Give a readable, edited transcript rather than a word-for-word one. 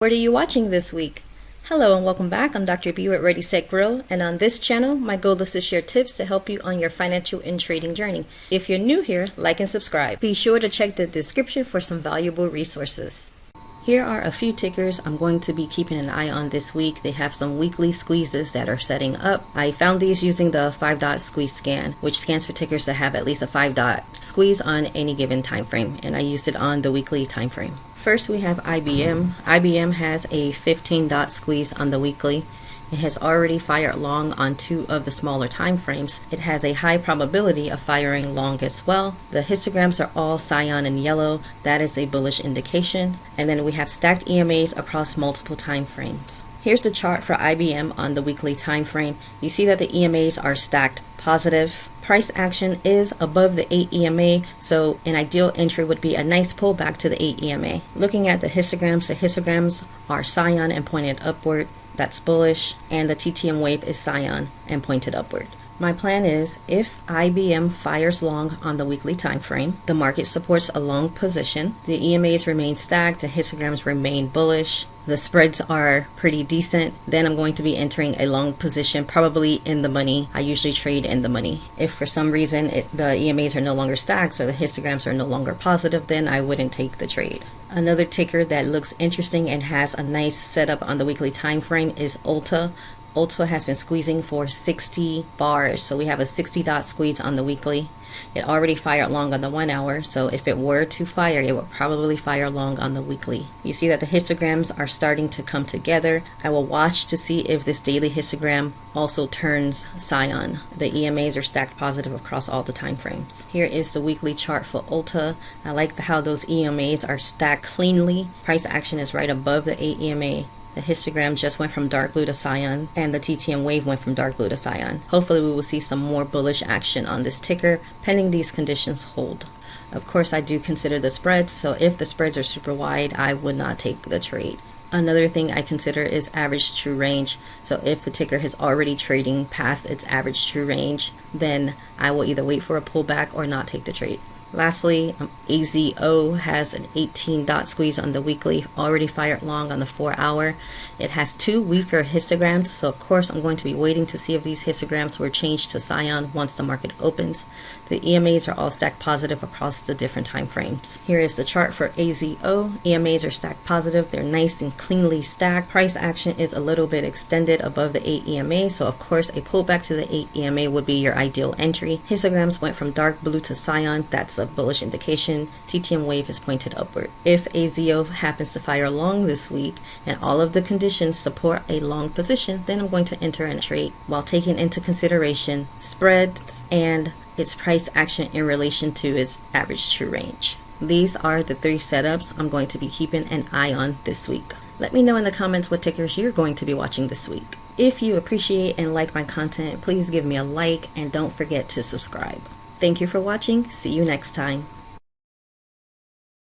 What are you watching this week? Hello and welcome back. I'm Dr. B with Ready, Set, Grow, and on this channel, my goal is to share tips to help you on your financial and trading journey. If you're new here, like and subscribe. Be sure to check the description for some valuable resources. Here are a few tickers I'm going to be keeping an eye on this week. They have some weekly squeezes that are setting up. I found these using the 5-dot squeeze scan, which scans for tickers that have at least a 5-dot squeeze on any given time frame, and I used it on the weekly time frame. First, we have IBM. IBM has a 15-dot squeeze on the weekly. It has already fired long on 2 of the smaller time frames. It has a high probability of firing long as well. The histograms are all cyan and yellow. That is a bullish indication. And then we have stacked EMAs across multiple time frames. Here's the chart for IBM on the weekly time frame. You see that the EMAs are stacked positive. Price action is above the 8 EMA, so an ideal entry would be a nice pullback to the 8 EMA. Looking at the histograms are cyan and pointed upward. That's bullish, and the TTM wave is cyan and pointed upward. My plan is, if IBM fires long on the weekly time frame, the market supports a long position, the EMAs remain stacked, the histograms remain bullish, the spreads are pretty decent, then I'm going to be entering a long position, probably in the money. I usually trade in the money. If for some reason the EMAs are no longer stacked or the histograms are no longer positive, then I wouldn't take the trade. Another ticker that looks interesting and has a nice setup on the weekly time frame is ULTA. ULTA has been squeezing for 60 bars, so we have a 60-dot squeeze on the weekly. It already fired long on the 1 hour, so if it were to fire, it would probably fire long on the weekly. You see that the histograms are starting to come together. I will watch to see if this daily histogram also turns cyan. The EMAs are stacked positive across all the time frames. Here is the weekly chart for ULTA. I like how those EMAs are stacked cleanly. Price action is right above the 8 EMA. The histogram just went from dark blue to cyan, and the TTM wave went from dark blue to cyan. Hopefully we will see some more bullish action on this ticker, pending these conditions hold. Of course, I do consider the spreads, so if the spreads are super wide, I would not take the trade. Another thing I consider is average true range. So if the ticker is already trading past its average true range, then I will either wait for a pullback or not take the trade. Lastly, AZO has an 18-dot squeeze on the weekly, already fired long on the 4 hour. It has 2 weaker histograms, so of course I'm going to be waiting to see if these histograms were changed to cyan once the market opens. The EMAs are all stacked positive across the different time frames. Here is the chart for AZO. EMAs are stacked positive. They're nice and cleanly stacked. Price action is a little bit extended above the 8 EMA, so of course a pullback to the 8 EMA would be your ideal entry. Histograms went from dark blue to cyan. That's a bullish indication. TTM wave is pointed upward. If AZO happens to fire long this week and all of the conditions support a long position, then I'm going to enter in a trade while taking into consideration spreads and its price action in relation to its average true range. These are the 3 setups I'm going to be keeping an eye on this week. Let me know in the comments what tickers you're going to be watching this week. If you appreciate and like my content, please give me a like and don't forget to subscribe. Thank you for watching. See you next time.